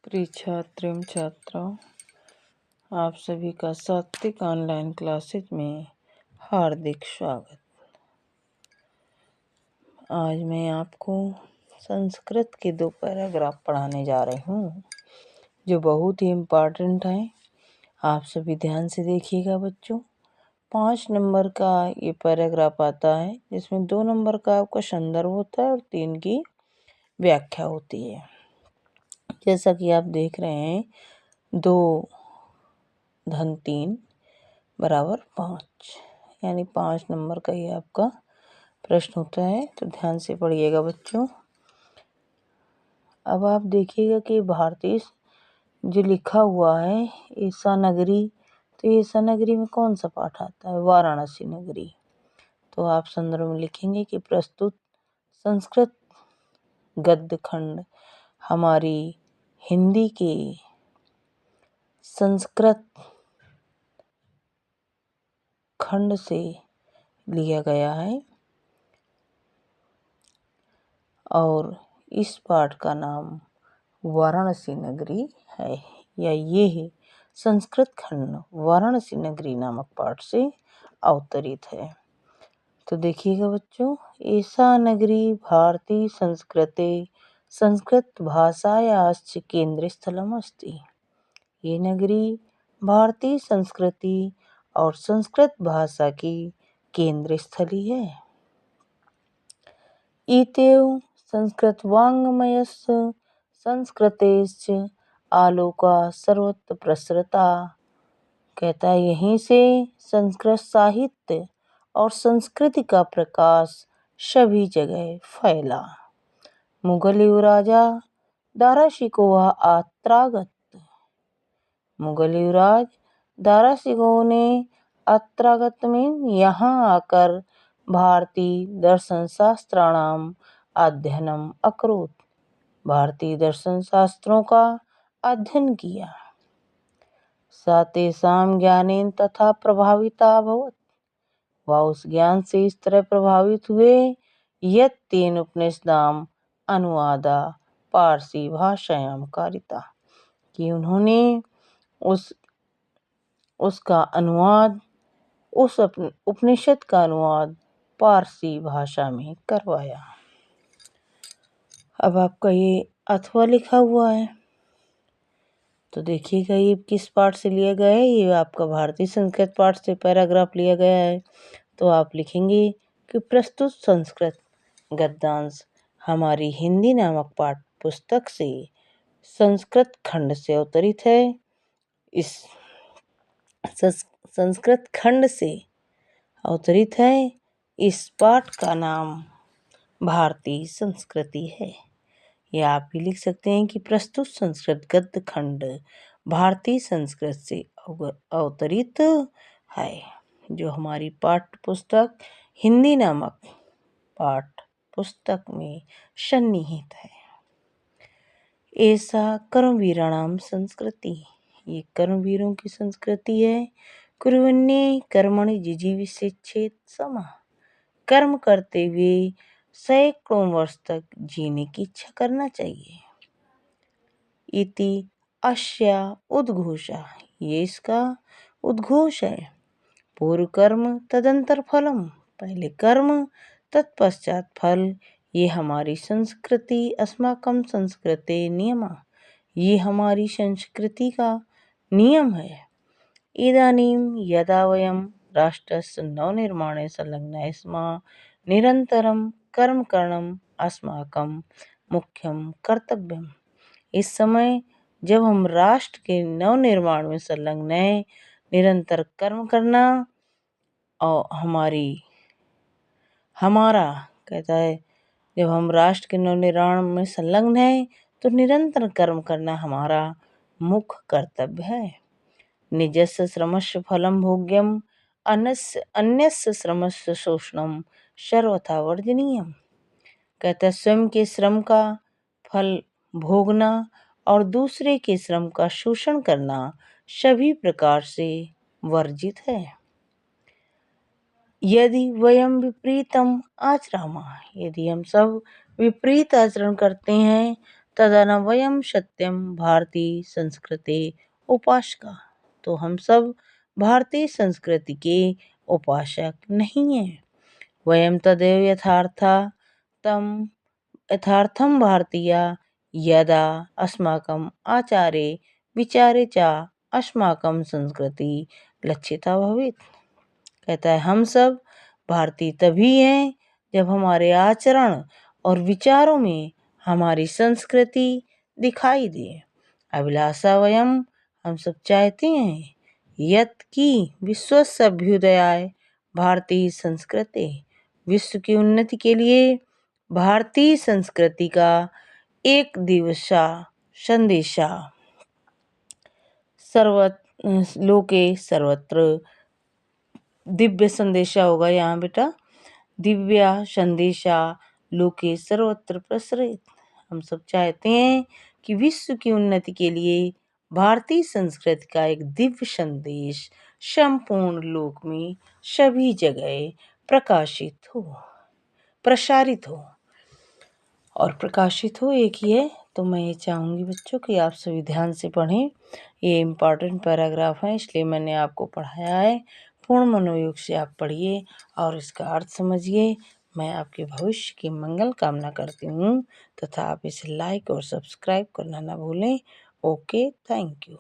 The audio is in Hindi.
प्रिय छात्र एवं छात्राओं, आप सभी का सात्विक ऑनलाइन क्लासेज में हार्दिक स्वागत। आज मैं आपको संस्कृत के 2 पैराग्राफ पढ़ाने जा रही हूँ जो बहुत ही इम्पोर्टेंट हैं। आप सभी ध्यान से देखिएगा बच्चों। 5 नंबर का ये पैराग्राफ आता है जिसमें 2 नंबर का आपका संदर्भ होता है और 3 की व्याख्या होती है। जैसा कि आप देख रहे हैं 2 धन 3 बराबर 5, यानी 5 नंबर का ये आपका प्रश्न होता है। तो ध्यान से पढ़िएगा बच्चों। अब आप देखिएगा कि भारतीय जो लिखा हुआ है ईसा नगरी, तो ईसा नगरी में कौन सा पाठ आता है? वाराणसी नगरी। तो आप संदर्भ में लिखेंगे कि प्रस्तुत संस्कृत गद्य खंड हमारी हिंदी के संस्कृत खंड से लिया गया है और इस पाठ का नाम वाराणसी नगरी है, या ये है संस्कृत खंड वाराणसी नगरी नामक पाठ से अवतरित है। तो देखिएगा बच्चों, ऐसा नगरी भारतीय संस्कृते संस्कृत भाषायाश्च केंद्रस्थलम अस्ति। ये नगरी भारतीय संस्कृति और संस्कृत भाषा की केंद्र स्थली है। इत्येव संस्कृतवाङ्मयस्य संस्कृतेश्च आलोका सर्वत्र प्रसृता। कहता है यहीं से संस्कृत साहित्य और संस्कृति का प्रकाश सभी जगह फैला। मुगल युवराजा दाराशिकोह अत्रागत। मुगल युवराज दाराशिकोह ने अत्रागत में यहाँ आकर भारतीय दर्शन शास्त्राणाम अध्ययनम अकरोत्। भारतीय दर्शन शास्त्रों का अध्ययन किया। सा तेषां ज्ञानेन तथा प्रभाविता अभवत्। वह उस ज्ञान से इस तरह प्रभावित हुए यत् तेन उपनिषदाम अनुवादा पारसी भाषायां कारिता, कि उन्होंने उसका अनुवाद, उस उपनिषद का अनुवाद पारसी भाषा में करवाया। अब आपका ये अथवा लिखा हुआ है, तो देखिएगा ये किस पाठ से लिया गया है। ये आपका भारतीय संस्कृत पाठ से पैराग्राफ लिया गया है। तो आप लिखेंगे कि प्रस्तुत संस्कृत गद्यांश हमारी हिंदी नामक पाठ पुस्तक से संस्कृत खंड से अवतरित है। इस संस्कृत खंड से अवतरित है। इस पाठ का नाम भारतीय संस्कृति है। या आप भी लिख सकते हैं कि प्रस्तुत संस्कृत गद्य खंड भारतीय संस्कृत से अवतरित है, जो हमारी पाठ्य पुस्तक हिंदी नामक पाठ पुस्तक में सन्निहित है। ऐसा कर्मवीराणाम संस्कृति, ये कर्मवीरों की संस्कृति है। कुर्वन्ये कर्मणि जिजीविषेच्छेत् समः, कर्म करते हुए सैकड़ों वर्ष तक जीने की इच्छा करना चाहिए। इति अस्या उद्घोषा, ये इसका उद्घोष है। पूर्व कर्म तदंतर फलम, पहले कर्म तत्पश्चात फल, ये हमारी संस्कृति अस्माकं संस्कृते नियम, ये हमारी संस्कृति का नियम है। इदानीं यदा वयं राष्ट्रस्य नवनिर्माणे संलग्नाः स्मः निरन्तरं कर्म करणम् अस्माकं मुख्यं कर्तव्यम्। इस समय जब हम राष्ट्र के नवनिर्माण में संलग्न हैं, निरंतर कर्म करना और हमारा कहता है जब हम राष्ट्र के नवनिर्माण में संलग्न हैं तो निरंतर कर्म करना हमारा मुख्य कर्तव्य है। निजस्य श्रमस्य फलं भोग्यम अन्यस्य श्रमस्य शोषणम सर्वथा वर्जनीयम। कहता है स्वयं के श्रम का फल भोगना और दूसरे के श्रम का शोषण करना सभी प्रकार से वर्जित है। यदि वयम विपरीतम आचरामः, यदि हम सब विपरीत आचरण करते हैं तदन वयम सत्यम भारतीय संस्कृति उपासका। तो हम सब भारतीय संस्कृति के उपासक नहीं हैं। वयम तदेव यथार्थम भारतीय यदा अस्माकं आचारे विचारे च अस्माकं संस्कृति लक्षिता भवेत्। कहता है हम सब भारतीय तभी हैं जब हमारे आचरण और विचारों में हमारी संस्कृति दिखाई दे। अभिलाषा वयम, हम सब चाहते हैं, यत की विश्वस्य अभ्युदयाय भारतीय संस्कृति, विश्व की उन्नति के लिए भारतीय संस्कृति का एक दिवसा संदेशा लोके सर्वत्र, दिव्य संदेशा होगा यहाँ बेटा, दिव्य संदेशा लोके सर्वत्र प्रसरित। हम सब चाहते हैं कि विश्व की उन्नति के लिए भारतीय संस्कृति का एक दिव्य संदेश संपूर्ण लोक में सभी जगह प्रसारित हो और प्रकाशित हो। एक ही है, तो मैं ये चाहूँगी बच्चों कि आप सभी ध्यान से पढ़ें। ये इम्पॉर्टेंट पैराग्राफ है, इसलिए मैंने आपको पढ़ाया है। पूर्ण मनोयोग से आप पढ़िए और इसका अर्थ समझिए। मैं आपके भविष्य की मंगल कामना करती हूँ तथा आप इसे लाइक और सब्सक्राइब करना ना भूलें। Okay, thank you.